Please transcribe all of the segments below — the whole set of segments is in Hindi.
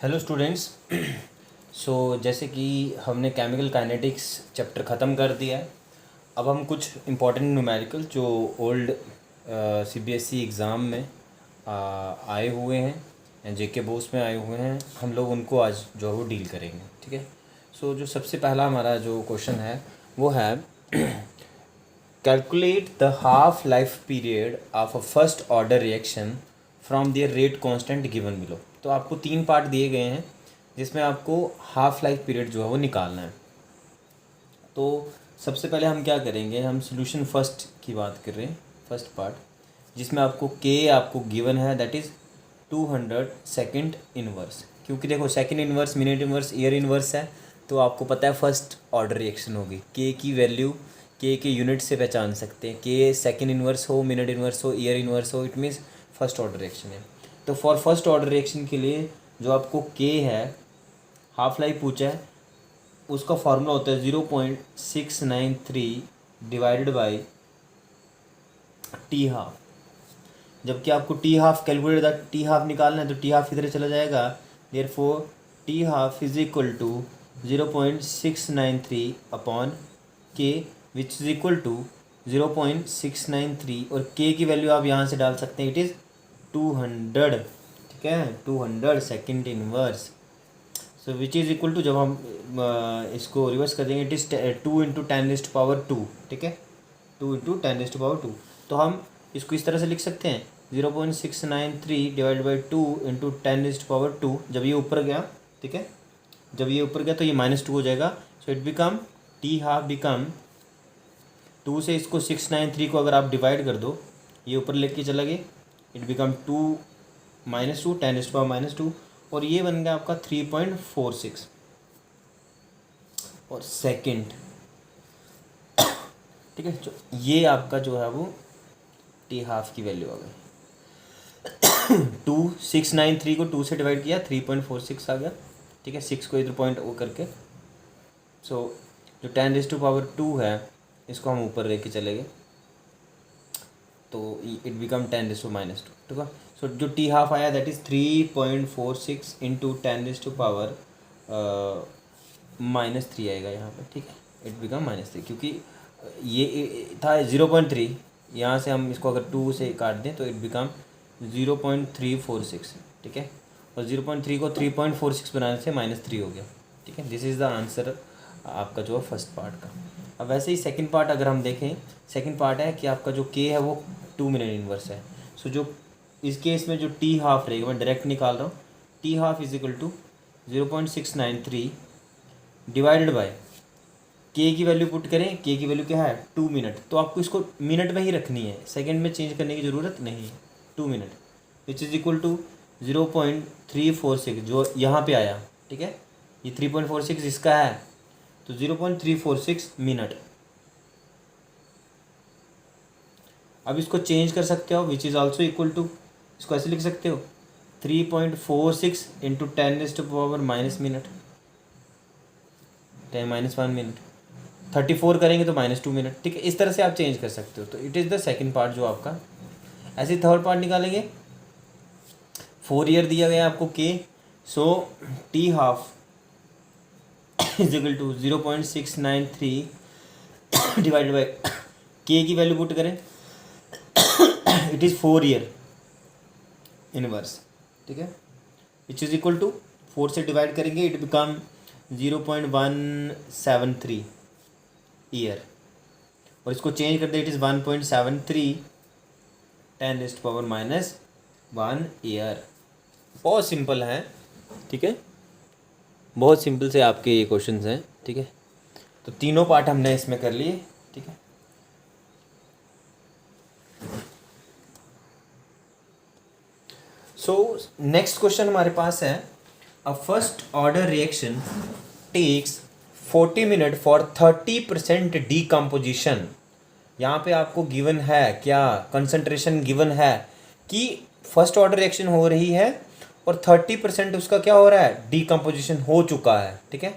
Hello students. सो जैसे कि हमने केमिकल काइनेटिक्स चैप्टर ख़त्म कर दिया है। अब हम कुछ इम्पोर्टेंट न्यूमेरिकल जो ओल्ड सीबीएसई एग्ज़ाम में आए हुए हैं, जेके बोस में आए हुए हैं, हम लोग उनको आज जो है वो डील करेंगे। ठीक है। सो जो सबसे पहला हमारा जो क्वेश्चन है वो है calculate the half life period of a first order reaction from there rate constant given below. तो आपको 3 पार्ट दिए गए हैं जिसमें आपको हाफ लाइफ पीरियड जो है वो निकालना है। तो सबसे पहले हम क्या करेंगे, हम सोल्यूशन फर्स्ट की बात कर रहे हैं, फर्स्ट पार्ट जिसमें आपको के आपको गिवन है, दैट इज़ 200 सेकेंड इनवर्स। क्योंकि देखो second inverse, minute inverse, year inverse है, तो आपको पता है फर्स्ट ऑर्डर रिएक्शन होगी। के की वैल्यू के यूनिट से पहचान सकते हैं। के सेकेंड इनवर्स हो, मिनट इनवर्स हो, ईयर इनवर्स हो, it means first order reaction है। तो फॉर फर्स्ट ऑर्डर रिएक्शन के लिए जो आपको के है, हाफ लाइफ पूछा है, उसका फार्मूला होता है 0.693 डिवाइडेड बाई टी हाफ। जबकि आपको T half calculate T half निकालना है तो टी हाफ इधर चला जाएगा। Therefore T half is equal to 0.693 upon K, which is equal to 0.693, और के की वैल्यू आप यहाँ से डाल सकते हैं, इट इज़ 200। ठीक है, 200 second inverse. So which is equal to, जब हम इसको रिवर्स कर देंगे, इट इज़ 2 इंटू 10⁻²। ठीक है, 2 इंटू 10⁻²। तो हम इसको इस तरह से लिख सकते हैं 0.693 डिवाइड बाई 2 इंटू 10⁻²। जब ये ऊपर गया, ठीक है, जब ये ऊपर गया तो ये -2 हो जाएगा। So it become T half become 2 से इसको 693 को अगर आप डिवाइड कर दो, ये ऊपर लेके चला गया, इट बिकम 2 -2 10⁻², और ये बन गया आपका 3.46 और सेकेंड। ठीक है, तो ये आपका जो है वो टी हाफ की वैल्यू आ गई। 693 को 2 से डिवाइड किया, 3.46 आ गया। ठीक है, 6 को इधर पॉइंट वो करके, सो जो 10⁻² है इसको हम ऊपर लेके चले गए, तो इट बिकम 10⁻²। ठीक है, सो जो टी हाफ आया दैट इज़ 3.46 इंटू 10⁻³ आएगा यहाँ पे। ठीक है, इट बिकम -3, क्योंकि ये था 0.3, यहाँ से हम इसको अगर 2 से काट दें तो इट बिकम 0.346। ठीक है, और 0.3 को 3.46 बनाने से -3 हो गया। ठीक है, दिस इज़ द आंसर आपका जो है फर्स्ट पार्ट का। अब वैसे ही सेकंड पार्ट अगर हम देखें, सेकंड पार्ट है कि आपका जो के है वो 2 मिनट इनवर्स है। सो जो इस केस में जो टी हाफ रहेगा, मैं डायरेक्ट निकाल रहा हूँ, T half is equal to 0.693 divided by K की वैल्यू पुट करें, के की वैल्यू क्या है 2 मिनट, तो आपको इसको मिनट में ही रखनी है, सेकंड में चेंज करने की ज़रूरत नहीं है। 2 minute which is equal to 0.346 जो यहाँ पे आया। ठीक है, ये 3.46 इसका है, तो 0.346 मिनट। अब इसको चेंज कर सकते हो, which is also equal to, इसको ऐसे लिख सकते हो 3.46 इंटू 10⁻⁻, मिनट, 10 - 1 मिनट, 34 करेंगे तो -2 मिनट। ठीक है, इस तरह से आप चेंज कर सकते हो। तो it is the second part जो आपका। ऐसे थर्ड पार्ट निकालेंगे, 4 ईयर दिया गया आपको k, so t half is equal to 0.693 divided by k की वैल्यू पुट करें, इट इज़ 4 ईयर इनवर्स। ठीक है, विच इज़ इक्वल टू 4 से डिवाइड करेंगे, इट बिकम 0.173 ईयर, और इसको चेंज कर दे, इट इज़ 1.73 10⁻⁻1 ईयर। बहुत सिंपल है। ठीक है, बहुत सिंपल से आपके ये क्वेश्चंस हैं। ठीक है, तो तीनों पार्ट हमने इसमें कर लिए। ठीक है, सो नेक्स्ट क्वेश्चन हमारे पास है, a first order reaction takes 40 minute for 30% decomposition. यहाँ पे आपको गिवन है क्या, कंसंट्रेशन गिवन है कि फर्स्ट ऑर्डर रिएक्शन हो रही है और 30% उसका क्या हो रहा है, डीकम्पोजिशन हो चुका है। ठीक है,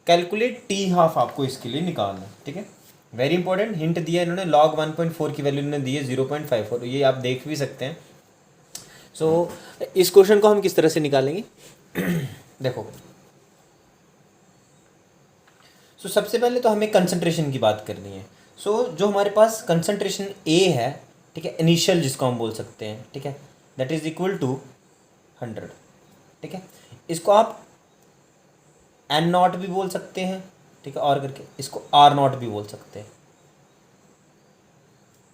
कैलकुलेट टी हाफ आपको इसके लिए निकालना है। ठीक है, वेरी इंपॉर्टेंट हिंट दिया इन्होंने, log 1.4 की वैल्यू इन्होंने दी है 0.54, ये आप देख भी सकते हैं। सो इस क्वेश्चन को हम किस तरह से निकालेंगे देखो, सो सबसे पहले तो हमें कंसंट्रेशन की बात करनी है। सो जो हमारे पास कंसंट्रेशन ए है, ठीक है, इनिशियल जिसको हम बोल सकते हैं, ठीक है, दैट इज इक्वल टू 100, ठीक है। इसको आप एन नॉट भी बोल सकते हैं, ठीक है, और करके इसको आर नॉट भी बोल सकते हैं,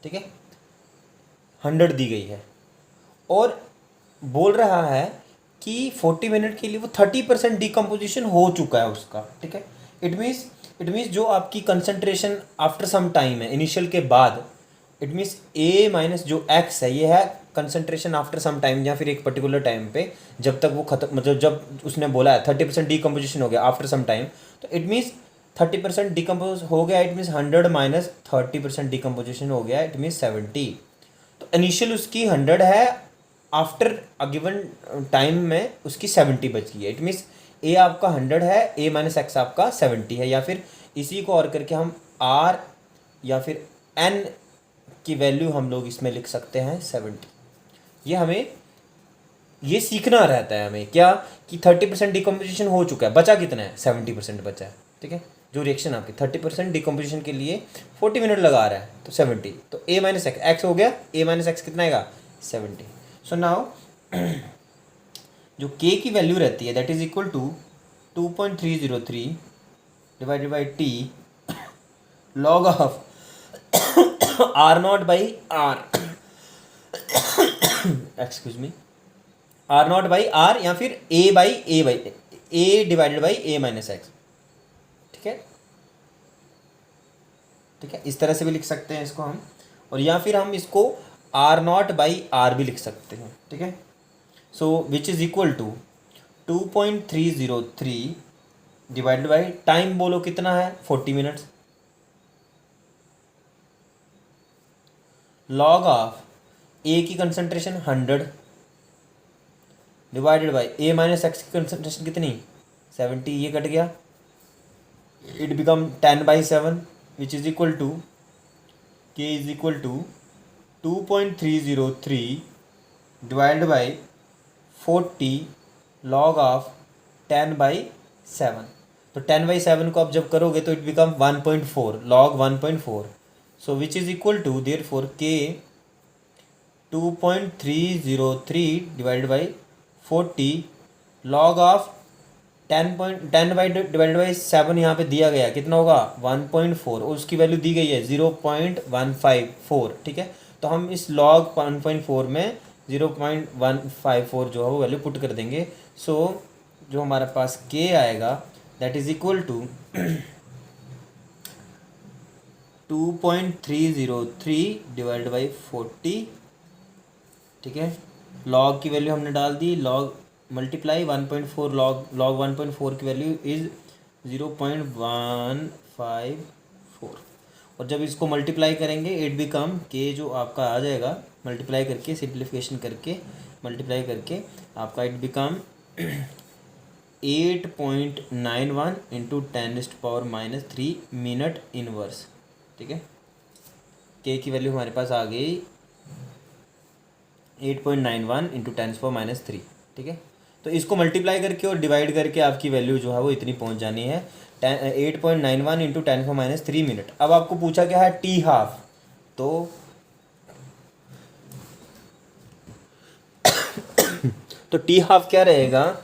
ठीक है। 100 दी गई है और बोल रहा है कि 40 मिनट के लिए वो 30% डिकम्पोजिशन हो चुका है उसका, ठीक है। इट मीन्स जो आपकी कंसंट्रेशन आफ्टर सम टाइम है इनिशियल के बाद, इट मीन्स ए माइनस जो एक्स है ये है कंसंट्रेशन आफ्टर सम टाइम, या फिर एक पर्टिकुलर टाइम पे जब तक वो खत्म, मतलब जब उसने बोला है 30% डिकम्पोजिशन हो गया आफ्टर सम टाइम, तो इट मीन्स 30% डिकम्पोज हो गया, इट मीन्स 100 माइनस 30% डिकम्पोजिशन हो गया, इट मीन्स 70। तो इनिशियल उसकी 100 है, आफ्टर अ गिवन टाइम में उसकी 70 बच गई है। इट मीन्स ए आपका 100 है, ए माइनस एक्स आपका 70 है, या फिर इसी को और करके हम आर या फिर एन की वैल्यू हम लोग इसमें लिख सकते हैं 70। ये हमें ये सीखना रहता है हमें क्या, कि 30% डिकम्पोजिशन हो चुका है, बचा कितना है, 70% बचा है, ठीक है। जो रिएक्शन आपकी 30% डिकम्पोजिशन के लिए 40 मिनट लगा रहा है, तो 70, तो ए माइनस एक्स, एक्स हो गया, ए माइनस एक्स कितना आएगा, 70। सो नाउ जो के की वैल्यू रहती है that is equal to 2.303 divided by T log of r naught by r, excuse me, r naught by r, या फिर a divided by A minus x, ठीक है, ठीक है। इस तरह से भी लिख सकते हैं इसको हम, और या फिर हम इसको आर नॉट बाई आर भी लिख सकते हैं, ठीक है। So which is equal to 2.303 divided by time बोलो कितना है, 40 मिनट्स, लॉग ऑफ ए की concentration 100 divided by A minus x की कंसंट्रेशन कितनी, 70, ये कट गया, it become 10/7 which is equal to k is equal to 2.303 divided by 40 log of 10/7। तो 10/7 को आप जब करोगे तो it become 1.4 log 1.4, so which is equal to their four के 2.303 divided by 40 log of 10 divided by 7 यहाँ पे दिया गया कितना होगा 1.4, और उसकी वैल्यू दी गई है 0.154, ठीक है। तो हम इस लॉग 1.4 में 0.154 जो है वो वैल्यू पुट कर देंगे। सो जो हमारे पास के आएगा that is equal to 2.303 divided by 40, ठीक है। लॉग की वैल्यू हमने डाल दी, लॉग मल्टीप्लाई 1.4, लॉग 1.4 की वैल्यू इज 0.154, और जब इसको मल्टीप्लाई करेंगे इट बिकम के जो आपका आ जाएगा, मल्टीप्लाई करके सिंप्लीफिकेशन करके मल्टीप्लाई करके आपका it become 8.91 into 10⁻³ minute inverse, ठीक है। के की वैल्यू हमारे पास आ गई 8.91 इंटू 10⁻³, ठीक है। तो इसको मल्टीप्लाई करके और डिवाइड करके आपकी वैल्यू जो है वो इतनी पहुंच जानी है 8.91 इंटू 10⁻³ मिनट। अब आपको पूछा क्या है टी हाफ, तो टी हाफ क्या रहेगा,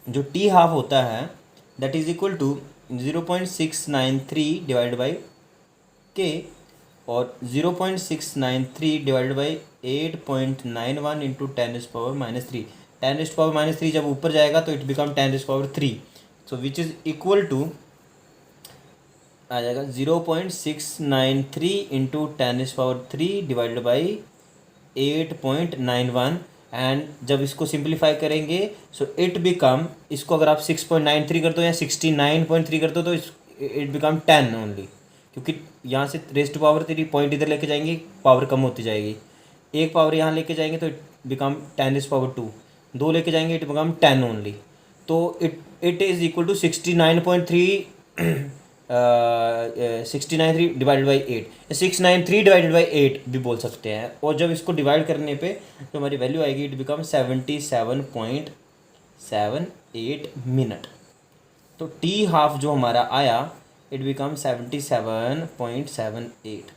जो टी हाफ होता है that is equal to 0.693 divide by K, और 0.693 डिवाइडेड बाई 8.91 इंटू 10⁻³ 10⁻³ जब ऊपर जाएगा तो it become 10⁻³, so which is equal to आ जाएगा 0.693 इंटू 10⁻³ डिवाइडेड बाई 8.91, एंड जब इसको सिंप्लीफाई करेंगे सो इट बिकम, इसको अगर आप 6.93 कर दो या 69.3 कर दो तो इट बिकम 10 ओनली, क्योंकि यहाँ से रेज़ टू पावर 3 पॉइंट इधर लेके जाएंगे पावर कम होती जाएगी, एक पावर यहाँ लेके जाएंगे तो इट बिकम 10⁻², 2 लेके जाएंगे इट बिकम 10 ओनली, तो it is equal to 69.3 69 divided by 8, 693 divided by 8 भी बोल सकते हैं। और जब इसको डिवाइड करने पे जो हमारी वैल्यू आएगी इट बिकम 77.78 मिनट। तो टी हाफ जो हमारा आया इट बिकम 77.78।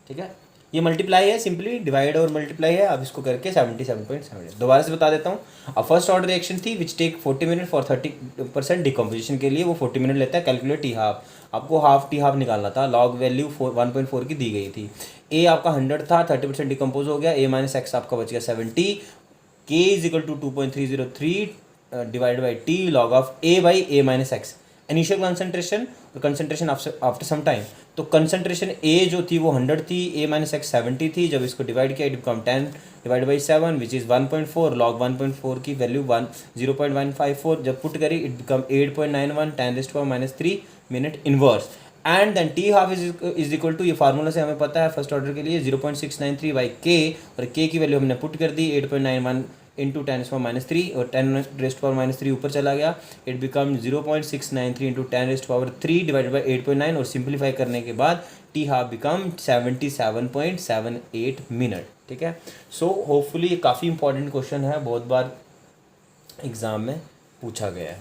ठीक है, ये मल्टीप्लाई है, सिंपली डिवाइड और मल्टीप्लाई है। अब इसको करके 77.78 दोबारा से बता देता हूँ। अब फर्स्ट ऑर्डर रिएक्शन थी which take 40 minute for 30% decomposition के लिए, वो 40 मिनट लेता है। कैलकुलेट टी हाफ, आपको हाफ टी हाफ निकालना था। लॉग वैल्यू 1.4 की दी गई थी। ए आपका 100 था, 30% डिकम्पोज हो गया, ए माइनस एक्स आपका बच गया 70। K is equal to 2.303 divide by T log of A by A minus X. Initial concentration और कंसंट्रेशन आफ्टर सम टाइम। तो कंसंट्रेशन ए जो थी वो 100 थी, ए माइनस एक्स 70 थी। जब इसको डिवाइड किया it become 10 divide by 7 which is 1.4। Log 1.4 की वैल्यू 0.154 जब पुट करी it become 8.91 10⁻³ minute inverse. And then T half is equal to, ये फार्मूला से हमें पता है फर्स्ट ऑर्डर के लिए 0.693 बाई के, और के की वैल्यू हमने पुट कर दी 8.91 इंटू 10⁻³ और 10⁻³ ऊपर चला गया। It become 0.693 into 10⁻³ divided by 8.9 और सिंप्लीफाई करने के बाद टी हाफ बिकम 77.78 मिनट। ठीक है, सो होपफुली ये काफ़ी इंपॉर्टेंट क्वेश्चन है, बहुत बार एग्ज़ाम में पूछा गया है।